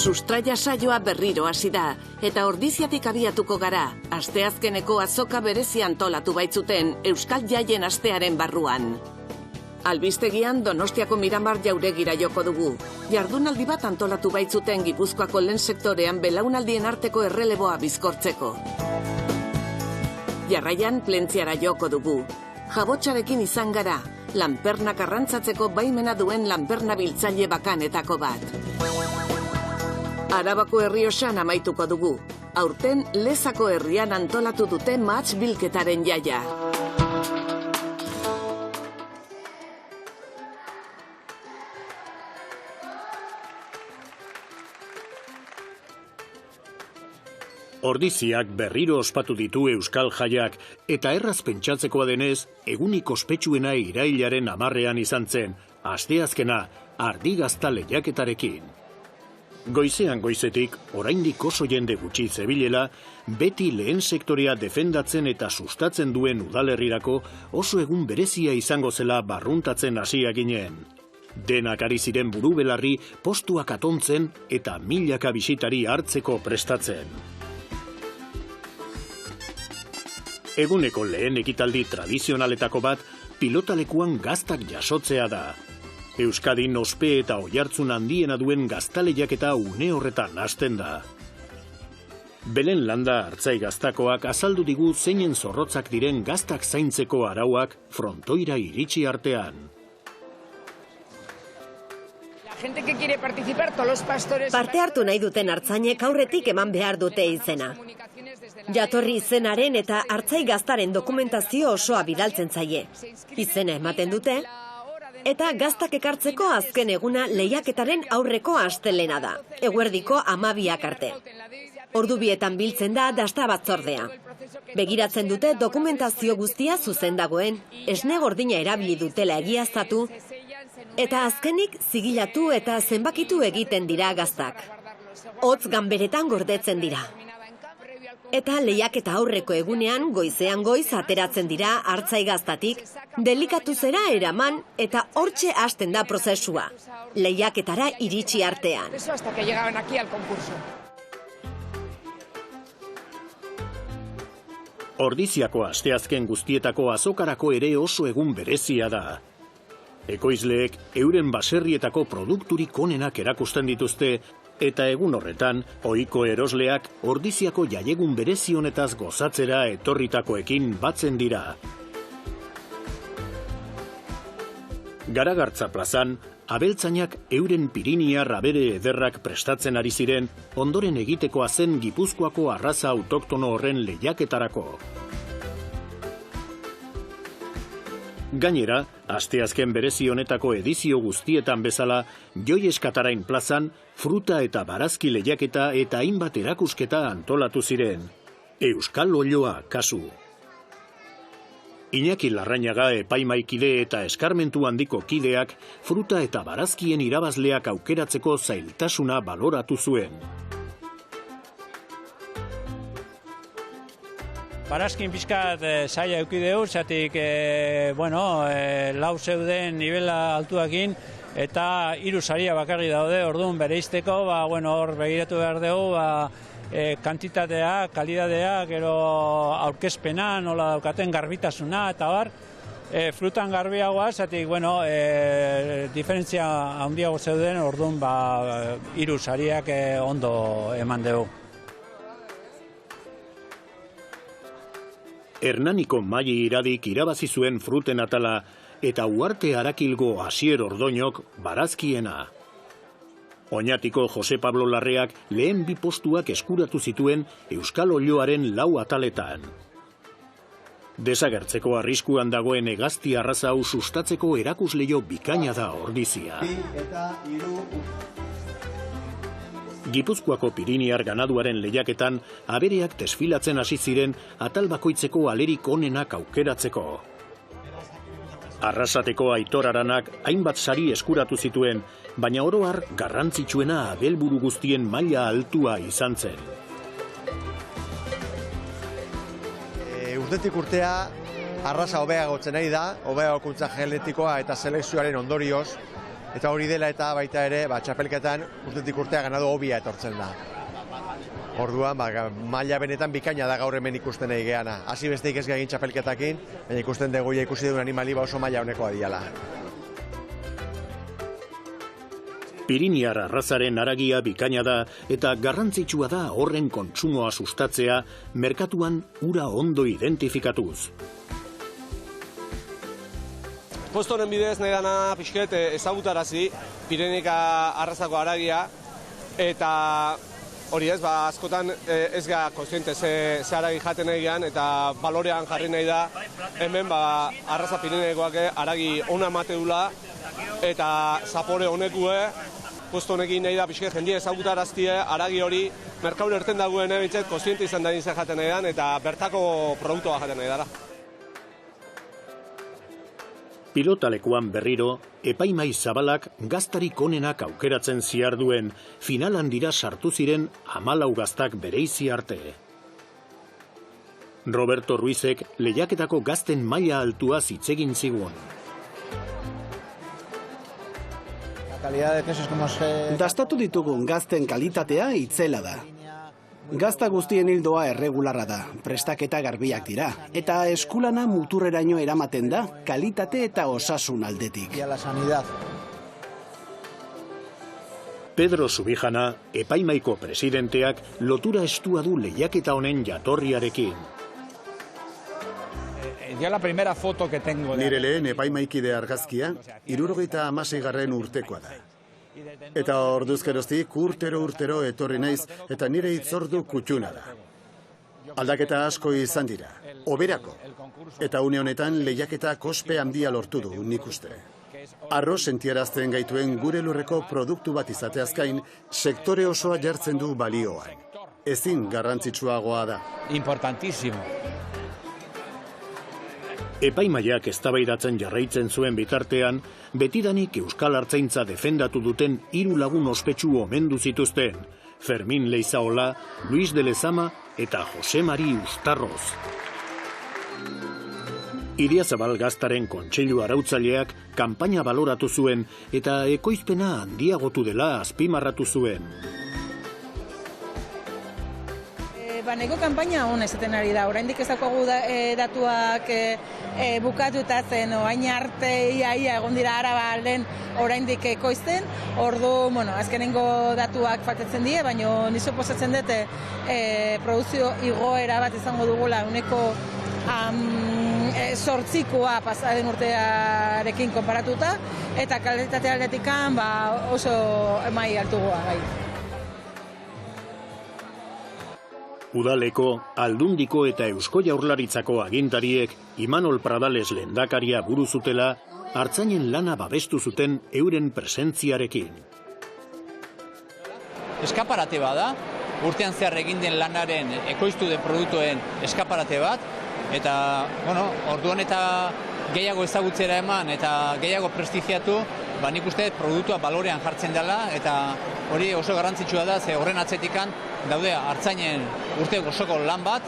Sustraia saioa berriro hasi da, eta Ordiziatik abiatuko gara, asteazkeneko azoka berezi antolatu baitzuten Euskal Jaien astearen barruan. Albistegian Donostiako Miramar jauregira joko dugu. Jardunaldi bat antolatu baitzuten Gipuzkoako lehen sektorean belaunaldien arteko erreleboa bizkortzeko. Jarraian Plentziara joko dugu. Jabotxarekin izan gara, lanpernak arrantzatzeko baimena duen lanperna biltzaile bakanetako bat. Arabako Errioxan amaituko dugu. Aurten Lezako herrian antolatu dute mahats bilketaren jaia. Ordiziak berriro ospatu ditu Euskal Jaiak, eta erraz pentsatzekoa denez, egunik ospetsuena irailaren 10ean izan zen, asteazkena, ardi-gazta lehiaketarekin. Goizean goizetik, oraindik oso jende gutxi zebilela, beti lehen sektorea defendatzen eta sustatzen duen udalerrirako oso egun berezia izango zela barruntatzen hasia ginen. Denak ari ziren buru belarri postuak atontzen eta milaka bisitari hartzeko prestatzen. Eguneko lehen ekitaldi tradizionaletako bat, pilotalekuan gaztak jasotzea da. Euskadin ospe eta oihartzun handiena duen gaztaleiaketa une horretan hasten da. Belen Landa Artzai gaztakoak azaldu digu zeinen zorrotzak diren gaztak zaintzeko arauak frontoira iritsi artean. Parte hartu nahi duten artzainek aurretik eman behar dute izena. Jatorri izenaren eta artzai gaztaren dokumentazio osoa bidaltzen zaie. Izena ematen dute, eta gaztak ekartzeko azken eguna lehiaketaren aurreko astelena da, eguerdiko 12 arte. Ordubietan biltzen da dasta batzordea. Begiratzen dute dokumentazio guztia zuzen dagoen, esne gordina erabili dutela egiaztatu, eta azkenik zigilatu eta zenbakitu egiten dira gaztak. Hotz ganberetan gordetzen dira. Eta lehiaketa aurreko egunean goizean goiz ateratzen dira artzai gaztatik, delikatu zera eraman eta hortxe hasten da prozesua, lehiaketara iritsi artean. Ordiziako asteazken guztietako azokarako ere oso egun berezia da. Ekoizleek euren baserrietako produkturik onenak erakusten dituzte, eta egun horretan, ohiko erosleak Ordiziako jaiegun berezi honetaz gozatzera etorritakoekin batzen dira. Garagartza plazan, abeltzainak euren Piriniar abere ederrak prestatzen ari ziren, ondoren egitekoa zen Gipuzkoako arraza autoktono horren lehiaketarako. Gainera, asteazken berezi honetako edizio guztietan bezala, Joi Eskatarain plazan, fruta eta barazki lehiaketa eta hainbat erakusketa antolatu ziren. Euskal Olioa kasu. Iñaki Larrañaga epaimaikide eta eskarmentu handiko kideak fruta eta barazkien irabazleak aukeratzeko zailtasuna baloratu zuen. Barazkin pixkat zaila eukideu, zatik, lau zeuden nivela altuakin, eta 3 saria bakarri daude, orduan bereizteko, hor begiratu behar dugu, kantitatea, kalidadea, gero aurkezpena, nola daukaten garbitasuna, eta bar, frutan garbiagoa, zatik, diferentzia handiago zeuden, orduan 3 sariak ondo eman dugu. Hernaniko Maili Iradik irabazi zuen fruten atala eta Uarte Arakilgo Asier Ordoñok barazkiena. Oñatiko Jose Pablo Larreak lehen 2 postuak eskuratu zituen Euskal Olioaren 4 ataletan. Desagertzeko arriskuan dagoen hegazti arraza hau sustatzeko erakusleio bikaina da Ordizia. Gipuzkoako Piriniar ganaduaren lehiaketan abereak desfilatzen hasi ziren atal bakoitzeko alerik onenak aukeratzeko. Arrasateko Aitor Aranak hainbat sari eskuratu zituen, baina oro har garrantzitsuena abelburu guztien maila altua izan zen. Urtetik urtea arrasa hobeagotzen nahi da, hobeagokuntza genetikoa eta selekzioaren ondorioz, Eta hori dela eta baita ere, txapelketan urtetik urtea ganado hobia etortzen da. Orduan, maila benetan bikaina da gaur hemen ikusten nahi geana. Hasi besteik ez egin txapelketakin, baina ikusten dugu ikusi dugun animali oso maila honekoa diala. Piriniar arrazaren haragia bikaina da eta garrantzitsua da horren kontsumoa sustatzea merkatuan ura ondo identifikatuz. Posto honen bidez nahi dana pixket ezagutarazi Pirinika arrazako haragia eta hori ez, askotan ez ga kontziente ze haragi jaten egian eta balorean jarri nahi da hemen arraza Pirinikoak haragi ona emateula eta zapore honekue posto honekin nahi da pixket jendia ezagutaraztie haragi hori merkaur erten dagoen bintzet kontziente izan da nintzen jaten nahi dan eta bertako produktua jaten nahi dara. Pilotalekuan berriro, epaimai zabalak gaztarik onenak aukeratzen ziarduen finalan dira sartu ziren 14 gaztak bereizi arte. Roberto Ruizek lehiaketako gazten maila altua zitzegin zigun. Dastatu ditugun gazten kalitatea itzela da. Gazta guztien hildoa erregularra da, prestaketa garbiak dira, eta eskulana muturreraino eramaten da, kalitate eta osasun aldetik. Pedro Subijana, epaimaiko presidenteak, lotura estua du lehiaketa honen jatorriarekin. Nire lehen epaimaikide argazkia, 76. urtekoa da. Eta orduzkeroztik urtero etorri naiz eta nire hitzordu kutxuna da. Aldaketa asko izan dira, oberako. Eta une honetan lehiaketa ospe handia lortu du nik uste. Arro sentiarazten gaituen gure lurreko produktu bat izateaz gain, sektore osoa jartzen du balioan. Ezin garrantzitsuagoa da. Importantísimo. Epaimaiak eztabaidatzen jarraitzen zuen bitartean, betidanik Euskal Artzaintza defendatu duten 3 lagun ospetsu omendu zituzten, Fermin Leizaola, Luis de Lezama eta Jose Mari Ustarroz. Idiazabal Gaztaren kontseilu arautzaileak kanpaina baloratu zuen eta ekoizpena handiagotu dela azpimarratu zuen. Nahiko kanpaina hona izaten ari da, oraindik ez daukagu datuak bukatuta zen, oain arte ia egon dira Araba alden oraindik ekoizten, ordu, azkenengo datuak faltatzen die, baina nizo posatzen dute produzio igoera bat izango dugula uneko 8koa pasaden urtearekin konparatuta, eta kalitate aldetikan oso emai altugoa gai. Udaleko, Aldundiko eta Eusko Jaurlaritzako agintariek Imanol Pradales lehendakaria buru zutela, artzainen lana babestu zuten euren presentziarekin. Eskaparate bat da, urtean zehar egin den lanaren ekoiztu den produktuen eskaparate bat, eta, orduan eta gehiago ezagutzera eman eta gehiago prestigiatu, nik uste produktua balorean jartzen dela, eta hori oso garrantzitsua da, ze horren atzetikan daude hartzainen urte osoko lan bat,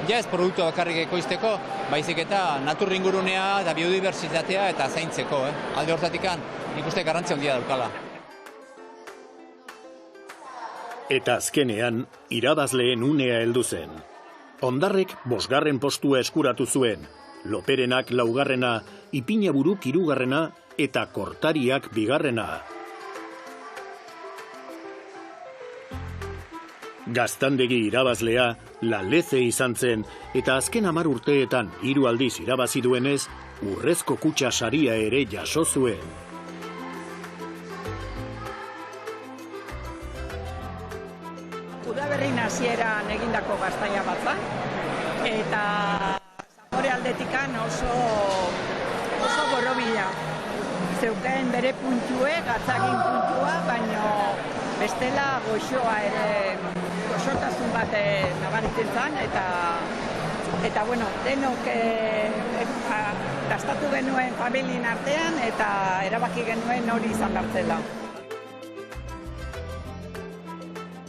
ja ez produktua bakarrik ekoizteko, baizik eta naturringurunea eta biodibertsitatea eta zaintzeko. Alde hortatikan nik uste garrantzi handia daukala. Eta azkenean, irabazleen unea heldu zen. Ondarrek 5. postua eskuratu zuen, Loperenak 4., Ipinaburuk 3. eta Kortariak 2. Gaztandegi irabazlea La Leze izan zen, eta azken 10 urteetan 3 aldiz irabazi duenez, Urrezko Kutxa saria ere jaso zuen. Udaberrin hasieran egindako gaztaia bat da, eta zapore aldetikan oso borobila. Zeuken bere puntue, gatzagin puntua, baino bestela goxoa ere, goxotasun bat nabaritzen zen, eta denok gastatu genuen familien artean, eta erabaki genuen hori izan hartzela.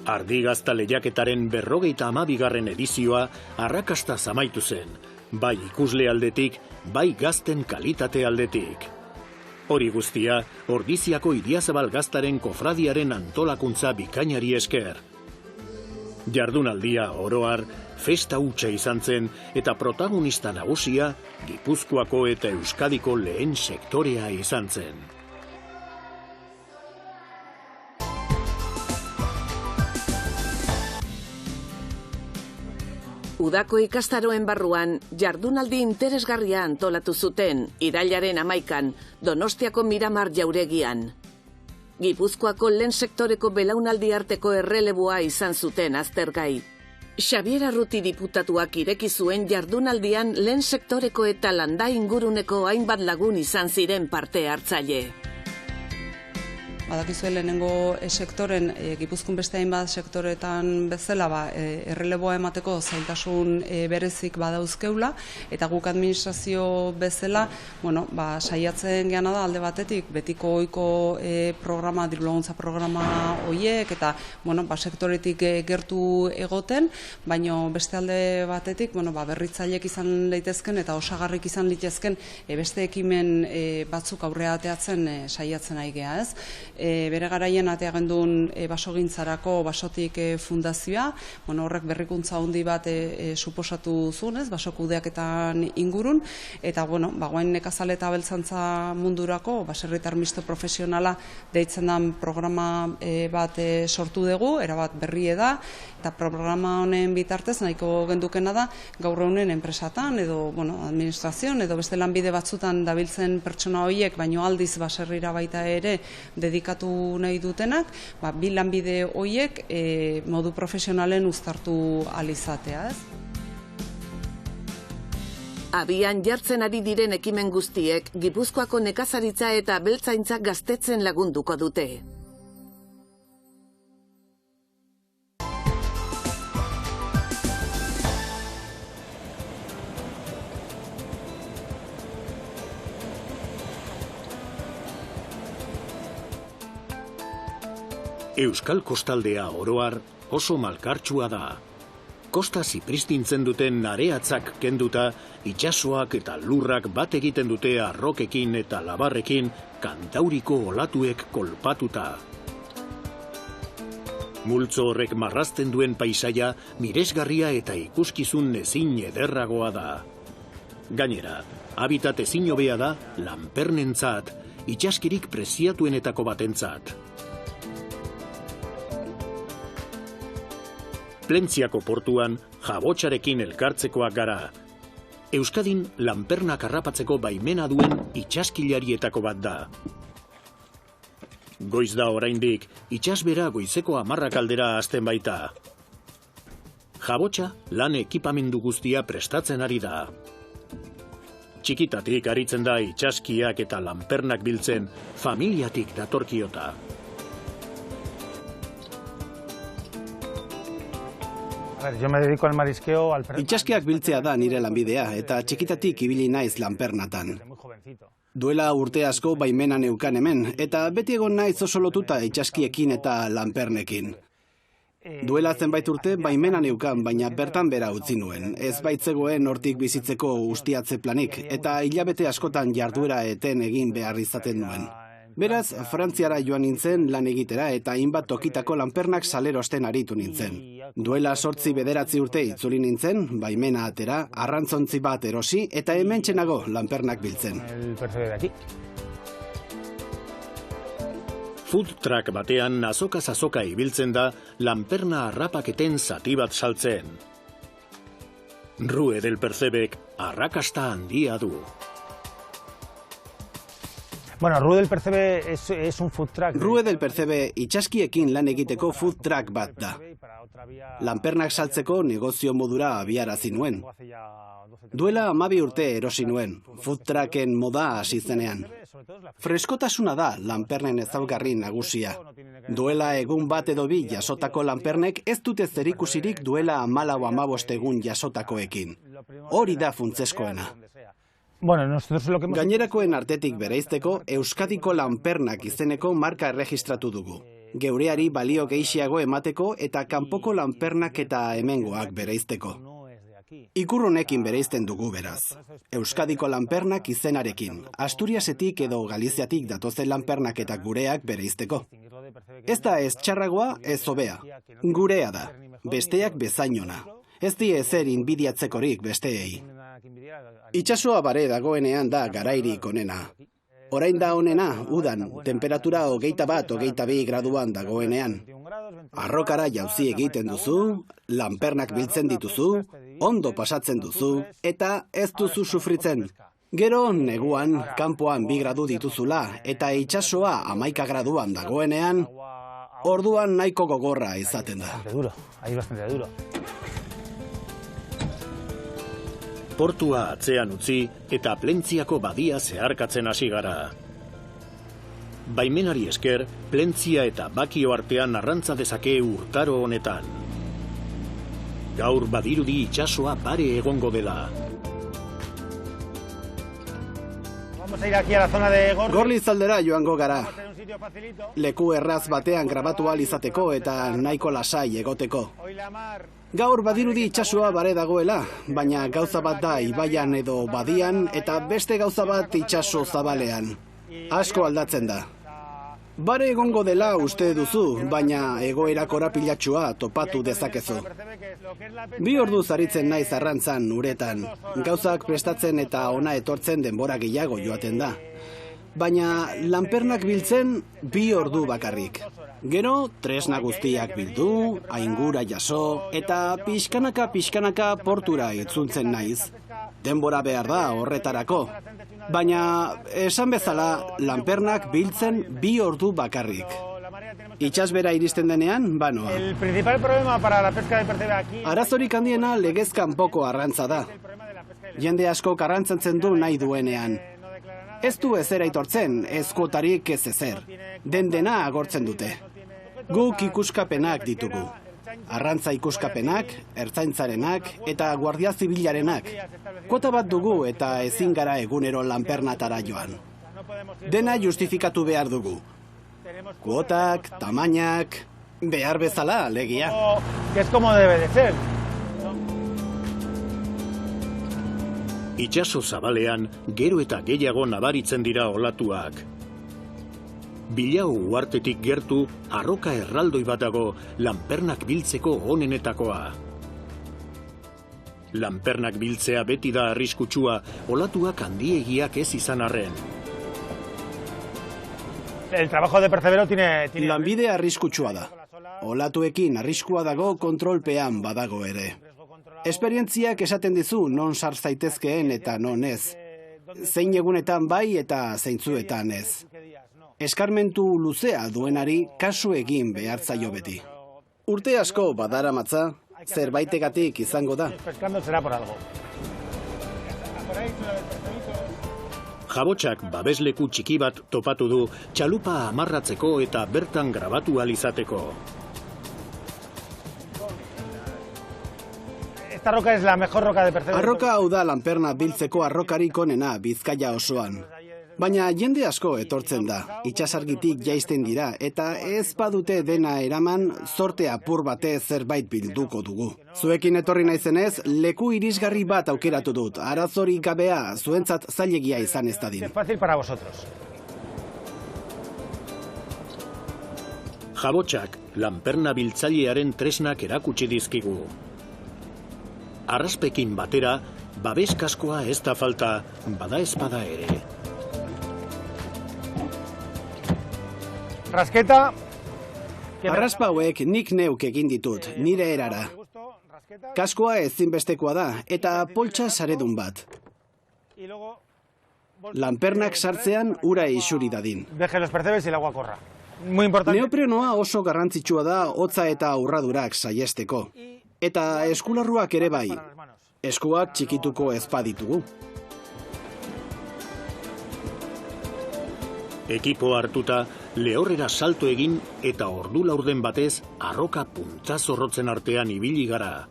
Ardigazta lehiaketaren 52. edizioa arrakasta zamaitu zen, bai ikusle aldetik, bai gazten kalitate aldetik. Hori guztia, Ordiziako Idiazabal Gaztaren kofradiaren antolakuntza bikainari esker. Jardunaldia oroar, festa hutsa izan zen eta protagonista nagusia Gipuzkoako eta Euskadiko lehen sektorea izan zen. Udako ikastaroen barruan, jardunaldi interesgarria antolatu zuten, irailaren 11an, Donostiako Miramar jauregian. Gipuzkoako lehen sektoreko belaunaldi arteko erreleboa izan zuten aztergai. Xabier Arruti diputatuak ireki zuen jardunaldian lehen sektoreko eta landa inguruneko hainbat lagun izan ziren parte hartzaile. Badakizue lehenengo sektoren, Gipuzkoan beste hainbat sektoretan bezala, erreleboa emateko zailtasun berezik badauzkeula, eta guk administrazio bezala, saiatzen geana da alde batetik, betiko ohiko programa, dirulaguntza programa horiek, eta sektoretik gertu egoten, baina beste alde batetik, berritzaileek izan leitezken eta osagarrik izan litezken beste ekimen batzuk aurrea ateatzen saiatzen ari gea, ez? Bere garaien atea gendun basogintzarako basotik fundazioa, horrek berrikuntza handi bat suposatu zuen, basokudeaketan ingurun, eta guain nekazale eta abeltzantza mundurako baserritar misto profesionala deitzen den programa bat sortu dugu, erabat berrie da, eta programa honen bitartez nahiko gendukena da gaur egunen enpresatan edo administrazioan edo beste lanbide batzutan dabiltzen pertsona horiek, baino aldiz baserrira baita ere dedikatu nahi dutenak, bi lanbide horiek modu profesionalen uztartu alizatea, ez? Abian jartzen ari diren ekimen guztiek Gipuzkoako nekazaritza eta abeltzaintza gaztetzen lagunduko dute. Euskal kostaldea oroar oso malkartsua da. Kosta zipristintzen duten areatzak kenduta, itsasoak eta lurrak bat egiten dute arrokekin eta labarrekin Kantauriko olatuek kolpatuta. Multzo horrek marrazten duen paisaia miresgarria eta ikuskizun ezin ederragoa da. Gainera, habitat ezin hobea da lanpernentzat, itsaskirik preziatuenetako batentzat. Plentziako portuan jabotsarekin elkartzekoak gara. Euskadin lanpernak harrapatzeko baimena duen itsaskilarietako bat da. Goiz da oraindik, itsasbera goizeko 10 aldera hasten baita. Jabotsa lan ekipamendu guztia prestatzen ari da. Txikitatik aritzen da itsaskiak eta lanpernak biltzen, familiatik datorkiota. Itsaskiak biltzea da nire lanbidea eta txikitatik ibili naiz lanpernatan. Duela urte asko baimena neukan hemen eta beti egon naiz oso lotuta itsaskiekin eta lanpernekin. Duela zenbait urte baimena neukan, baina bertan bera utzi nuen. Ez baitzegoen hortik bizitzeko ustiatze planik eta hilabete askotan jarduera eten egin behar izaten nuen. Beraz, Frantziara joan nintzen lan egitera eta hainbat tokitako lanpernak salerosten aritu nintzen. Duela 8-9 urte itzuli nintzen, baimena atera, arrantzontzi bat erosi eta hementxenago lanpernak biltzen. Food truck batean azoka ibiltzen da lanperna harrapaketen zati bat saltzen. Rue del Percebek arrakasta handia du. Rue del Percebe es un food truck. Rue del Percebe itsaskiekin lan egiteko food truck bat da. Lanpernak saltzeko negozio modura abiarazi nuen. Duela 12 urte erosi nuen, food trucken moda hasi zenean. Freskotasuna da lanpernen ezaugarri nagusia. Duela egun bat edo bi jasotako lanpernek ez dute zerikusirik duela 14-15 egun jasotakoekin. Hori da funtseskoena. Gainerakoen artetik bereizteko Euskadiko lanpernak izeneko marka erregistratu dugu. Geureari balio gehiago emateko eta kanpoko lanpernak eta hemengoak bereizteko. Ikur honekin bereizten dugu beraz. Euskadiko lanpernak izenarekin, Asturiasetik edo Galiziatik datozen lanpernaketak gureak bereizteko. Ez da ez txarragoa, ez hobea. Gurea da, besteak bezainona. Ez die ezer inbidiatzekorik besteei. Itsasoa bare dagoenean da garairik onena. Orain da onena, udan, temperatura 21-22 graduan dagoenean. Arrokara jauzi egiten duzu, lanpernak biltzen dituzu, ondo pasatzen duzu, eta ez duzu sufritzen. Gero, neguan, kanpoan 2 gradu dituzula, eta itsasoa 11 graduan dagoenean, orduan nahiko gogorra izaten da. Portua atzean utzi eta Plentziako badia zeharkatzen hasi gara. Baimenari esker, Plentzia eta Bakio artean arrantza dezake urtaro honetan. Gaur badirudi itsasoa bare egongo dela. Gorliz aldera joango gara. Leku erraz batean grabatu ahal izateko eta nahiko lasai egoteko. Gaur badirudi itsasoa bare dagoela, baina gauza bat da ibaian edo badian eta beste gauza bat itsaso zabalean. Asko aldatzen da. Bare egongo dela uste duzu, baina egoera korapilatxua topatu dezakezu. 2 ordu zaritzen naiz arrantzan uretan. Gauzak prestatzen eta ona etortzen denbora gehiago joaten da. Baina lanpernak biltzen 2 ordu bakarrik. Gero, tresna guztiak bildu, aingura jaso, eta pixkanaka portura itzultzen naiz. Denbora behar da horretarako. Baina, esan bezala, lanpernak biltzen 2 ordu bakarrik. Itsasbera iristen denean, banoa. Arazorik handiena legez kanpoko arrantza da. Jende asko arrantzatzen du nahi duenean. Ez du ezer aitortzen, ez kuotarik ez ezer. Dena agortzen dute. Guk ikuskapenak ditugu. Arrantza ikuskapenak, ertzaintzarenak eta guardia zibilarenak. Kuota bat dugu eta ezin gara egunero lanpernatara joan. Dena justifikatu behar dugu. Kuotak, tamainak, behar bezala alegia. Ez como debe de ser. Itsaso zabalean, gero eta gehiago nabaritzen dira olatuak. Bilao uhartetik gertu, arroka erraldoi bat dago, lanpernak biltzeko onenetakoa. Lanpernak biltzea beti da arriskutsua, olatuak handiegiak ez izan arren. El trabajo de Percebero tiene... Lanbide arriskutsua da. Olatuekin arriskua dago kontrolpean badago ere. Esperientziak esaten dizu non sar zaitezkeen eta non ez. Zein egunetan bai eta zeintzuetan ez. Eskarmentu luzea duenari kasu egin behar zaio beti. Urte asko badaramatza, zerbaitegatik izango da. Jabotsak babesleku txiki bat topatu du txalupa amarratzeko eta bertan grabatu ahal izateko. Arroka hau da lanperna biltzeko arrokarik onena Bizkaia osoan. Baina jende asko etortzen da, itsasargitik jaisten dira, eta ez badute dena eraman, zorte apur batez zerbait bilduko dugu. Zuekin etorri naizenez, leku irisgarri bat aukeratu dut, arazorik gabea, zuentzat zailegia izan ez dadin. Jabotsak lanperna biltzailearen tresnak erakutsi dizkigu. Arraspekin batera, babes kaskoa ez da falta, bada ezpada ere. Arraspa hauek nik neuk egin ditut, nire erara. Kaskoa ezinbestekoa da, eta poltsa saredun bat. Lanpernak sartzean ura isuri dadin. Neoprenoa oso garrantzitsua da hotza eta urradurak saiesteko. Eta eskularruak ere bai, eskuak txikituko ez baditugu. Ekipo hartuta, lehorrera salto egin eta ordu laurden batez arroka puntazorrotzen artean ibili gara.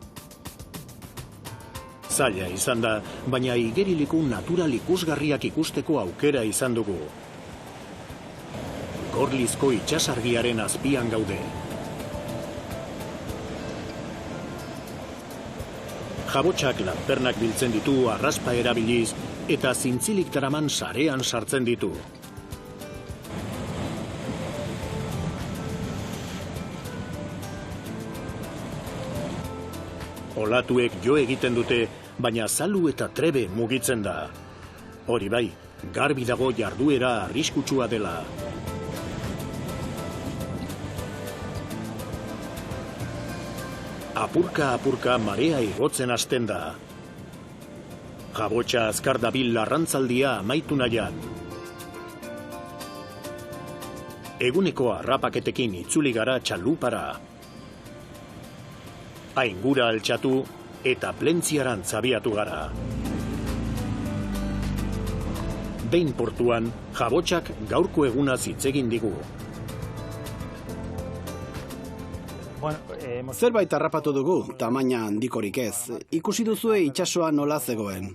Zaila izan da, baina igeriliku natural ikusgarriak ikusteko aukera izan dugu. Gorlizko itsasargiaren azpian gaude. Jabotxak lanpernak biltzen ditu arraspa erabiliz eta zintzilik daraman sarean sartzen ditu. Olatuek jo egiten dute, baina Zalu eta Trebe mugitzen da. Hori bai, garbi dago jarduera arriskutsua dela. Apurka marea igotzen hasten da. Jabotxa azkar dabil arrantzaldia amaitu nahian. Eguneko harrapaketekin itzuli gara txalupara. Aingura altxatu eta Plentziaran zabiatu gara. Behin portuan, Jabotxak gaurko eguna zitzegin digu. Zerbait harrapatu dugu, tamaina handikorik ez. Ikusi duzue itsasoa nola zegoen.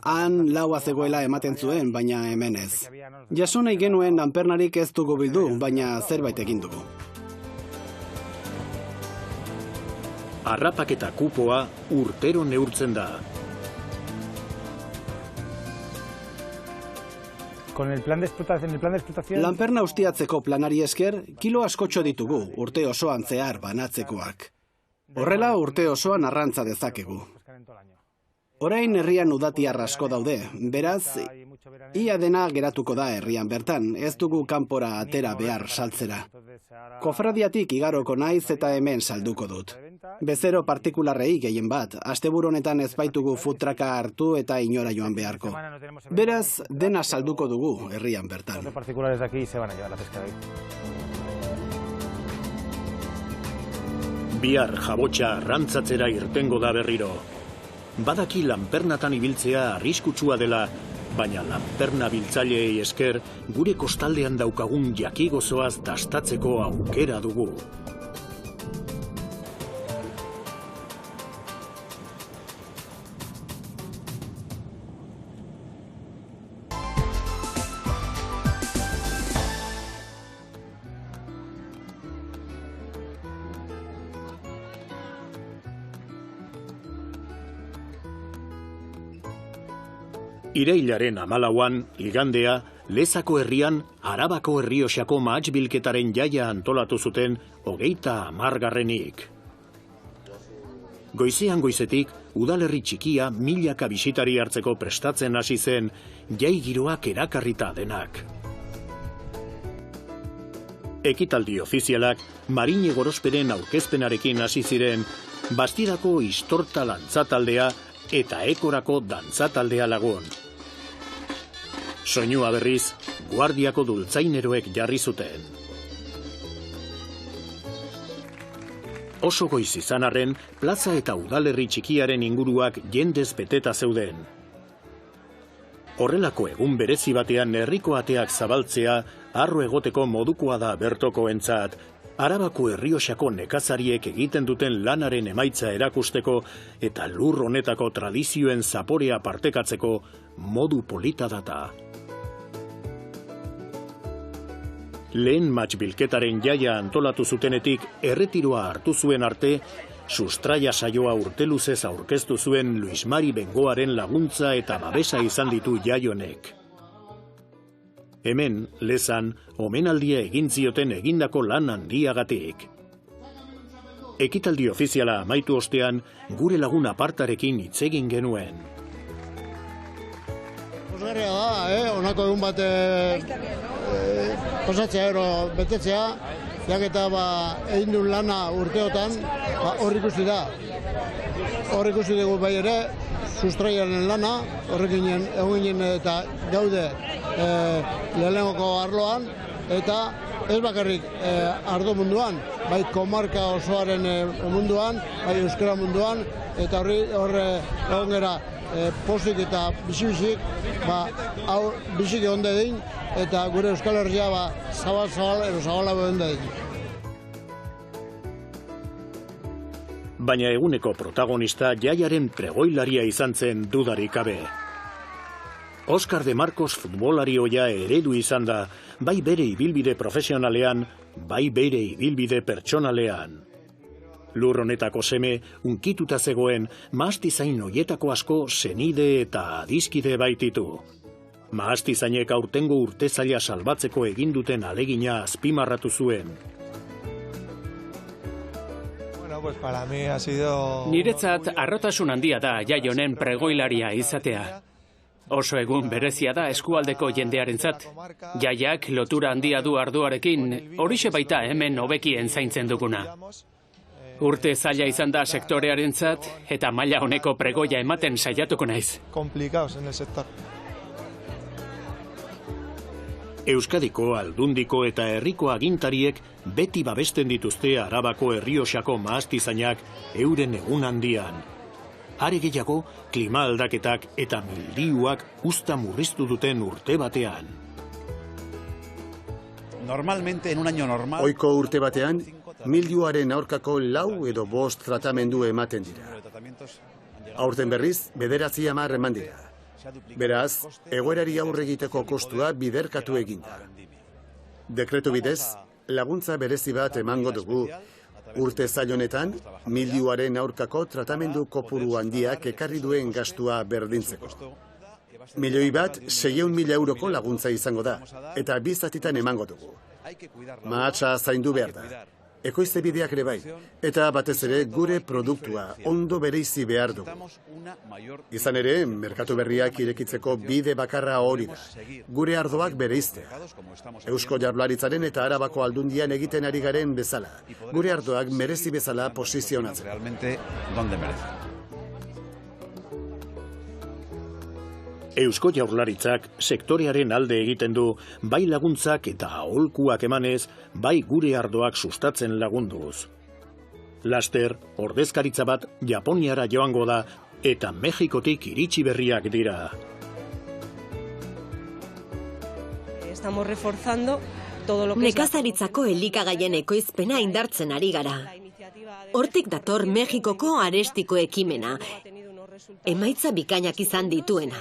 Han laua zegoela ematen zuen, baina hemen ez. Jaso nahi genuen lanpernarik ez dugu bildu, baina zerbait egin dugu. Harrapaketa kupoa urtero neurtzen da. Con el plan de explotación... Lanperna ustiatzeko planari esker, kilo askotxo ditugu urte osoan zehar banatzekoak. Horrela urte osoan arrantza dezakegu. Orain herrian udatiar asko daude, beraz, ia dena geratuko da herrian bertan, ez dugu kanpora atera behar saltzera. Kofradiatik igaroko naiz eta hemen salduko dut. Bezero partikularrei gehien bat, asteburu honetan ez baitugu futraka hartu eta inora joan beharko. Beraz, dena salduko dugu herrian bertan. Bihar Jabotxa arrantzatzera irtengo da berriro. Badaki lanpernatan ibiltzea arriskutsua dela, baina lanperna biltzaileei esker gure kostaldean daukagun jakigozoaz dastatzeko aukera dugu. Irailaren 14an, igandea, Lezako herrian, Arabako Errioxako mahatsbilketaren jaia antolatu zuten 30. Goizean goizetik, udalerri txikia milaka bisitari hartzeko prestatzen hasi zen, jai giroak erakarrita denak. Ekitaldi ofizialak, Marine Gorosperen aurkezpenarekin hasi ziren, Bastirako istorta lantzataldea eta Ekorako dantzataldea lagun. Soinua berriz, Guardiako dultzaineroek jarri zuten. Oso goiz izan arren, plaza eta udalerri txikiaren inguruak jendez beteta zeuden. Horrelako egun berezi batean herriko ateak zabaltzea, harro egoteko modukoa da bertokoentzat, Arabako Errioxako nekazariek egiten duten lanaren emaitza erakusteko eta lur honetako tradizioen zaporea partekatzeko modu polita data. Lehen matxbilketaren jaia antolatu zutenetik erretiroa hartu zuen arte, sustraia saioa urteluzez aurkeztu zuen Luis Mari Bengoaren laguntza eta babesa izan ditu jaionek. Hemen, Lezan, omenaldia egin zioten egindako lan handiagatik. Ekitaldi ofiziala amaitu ostean, gure lagun apartarekin hitz egin genuen. Pozgarria da, honako egun bat pasatzea betetzea, jaketa egin duen lana urteotan, hor ikusi da. Hor ikusi dugu bai ere, sustraiaren lana, horrekin egun eta gaude lehenengoko arloan, eta ez bakarrik ardo munduan, bai komarka osoaren munduan, bai euskara munduan, eta horre egon gara pozik eta bizi-bizik, hau bizik egon dedin, eta gure Euskal Herria zabal-zabal edo zabalago egon dedin. Baina eguneko protagonista jaiaren pregoilaria izan zen dudarik gabe. Oscar de Marcos futbolari ohia eredu izan da, bai bere ibilbide profesionalean, bai bere ibilbide pertsonalean. Lur honetako seme unkituta zegoen mahastizain hoietako asko senide eta adiskide baititu. Mahastizainek aurtengo urtezaila salbatzeko egin duten alegina azpimarratu zuen. Niretzat harrotasun handia da jai honen pregoilaria izatea. Oso egun berezia da eskualdeko jendearentzat. Jaiak lotura handia du ardoarekin, horixe baita hemen hobekien zaintzen duguna. Urte zaila izan da sektorearentzat eta maila honeko pregoia ematen saiatuko naiz. Euskadiko, Aldundiko eta herriko agintariek beti babesten dituzte Arabako Errioxako mahastizainak euren egun handian. Are gehiago, klima aldaketak eta mildiuak usta murriztu duten urte batean. Normalmente en un año normal. Ohiko urte batean, mildiuaren aurkako 4 edo 5 tratamendu ematen dira. Aurten berriz, 9 eman dira. Beraz, egoerari aurre egiteko kostua biderkatu eginda. Dekretu bidez, laguntza berezi bat emango dugu. Urte zail honetan, mildiuaren aurkako tratamendu kopuru handiak ekarri duen gastua berdintzeko. 1.600.000 euroko laguntza izango da, eta 2 zatitan emango dugu. Mahatsa zaindu behar da. Ekoizte bideak ere bai, eta batez ere gure produktua ondo bereizi behar dugu. Izan ere, merkatu berriak irekitzeko bide bakarra hori da. Gure ardoak bereiztea. Eusko Jaurlaritzaren eta Arabako Aldundian egiten ari garen bezala. Gure ardoak merezi bezala posizionatzen. Realmente, donde merece. Eusko Jaurlaritzak sektorearen alde egiten du, bai laguntzak eta aholkuak emanez, bai gure ardoak sustatzen lagunduz. Laster, ordezkaritza bat Japoniara joango da eta Mexikotik iritsi berriak dira. Estamos reforzando todo lo que Nekazaritzako elikagaien ekoizpena indartzen ari gara. Hortik dator Mexikoko arestiko ekimena. Emaitza bikainak izan dituena.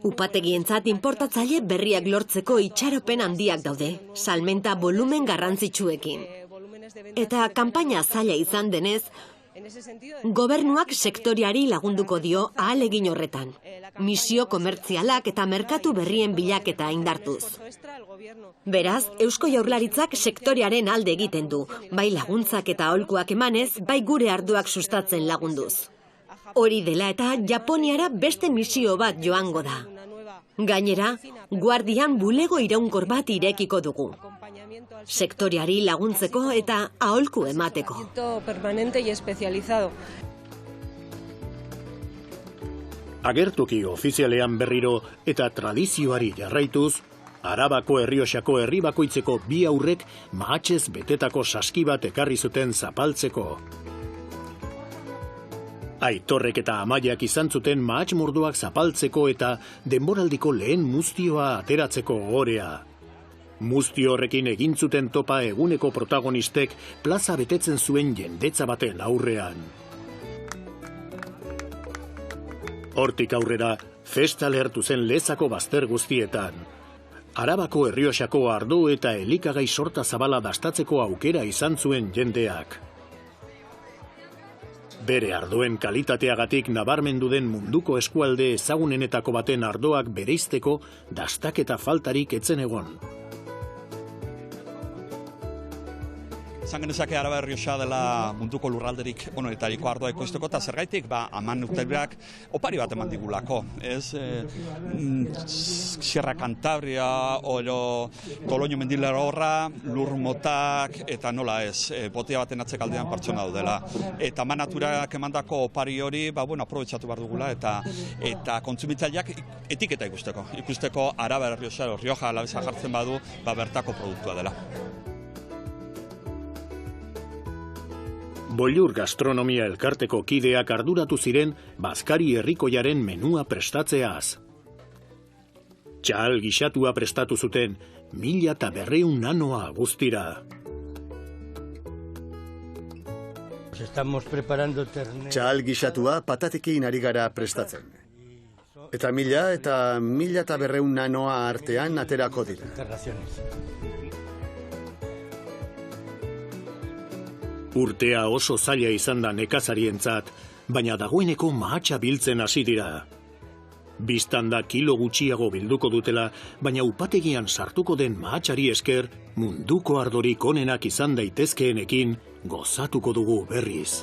Upategientzat importatzaile berriak lortzeko itxaropen handiak daude, salmenta volumen garrantzitsuekin. Eta kanpaina zaila izan denez, gobernuak sektoriari lagunduko dio ahalegin horretan. Misio komertzialak eta merkatu berrien bilaketa indartuz. Beraz, Eusko Jaurlaritzak sektoriaren alde egiten du, bai laguntzak eta aholkuak emanez, bai gure arduak sustatzen lagunduz. Hori dela eta Japoniara beste misio bat joango da. Gainera, Guardian bulego iraunkor bat irekiko dugu. Sektoriari laguntzeko eta aholku emateko. Permanente y especializado. Agertoki ofizialean berriro eta tradizioari jarraituz, Arabako Errioxako herri bakoitzeko 2 haurrek mahatxez betetako saski bat ekarri zuten zapaltzeko. Aitorrek eta Amaiak izan zuten mahats mordoak zapaltzeko eta denboraldiko lehen muztioa ateratzeko ohorea. Muztio horrekin egin zuten topa eguneko protagonistek plaza betetzen zuen jendetza baten aurrean. Hortik aurrera, festa lehertu zen Lezako bazter guztietan. Arabako Errioxako ardo eta elikagai sorta zabala dastatzeko aukera izan zuen jendeak. Bere ardoen kalitateagatik nabarmendu den munduko eskualde ezagunenetako baten ardoak bereizteko dastaketa faltarik etzen egon. Esan genezake Araba Errioxa dela munduko lurralderik onenetariko ardoa ekoizteko, eta zergaitik, Aman Utelberak opari bat eman digulako. Sierra Cantabria, Toloño mendilerorra, lur motak, eta nola ez, botea baten atzekaldean pertsona daudela. Eta Aman Naturak emandako opari hori, aprobetxatu behar dugula, eta kontsumitzaileak etiketa ikusteko Araba Errioxa, Rioja Alavesa jartzen badu, bertako produktua dela. Bollur gastronomia elkarteko kideak arduratu ziren Bazkari herrikoiaren menua prestatzeaz. Txal gixatua prestatu zuten 1.200 nanoa guztira. Txal gixatua patatekin ari gara prestatzen. Eta 1.000 eta 1.200 nanoa artean aterako dira. Urtea oso zaila izan da nekazarientzat, baina dagoeneko mahatsa biltzen hasi dira. Bistan da kilo gutxiago bilduko dutela, baina upategian sartuko den mahatsari esker, munduko ardorik onenak izan daitezkeenekin gozatuko dugu berriz.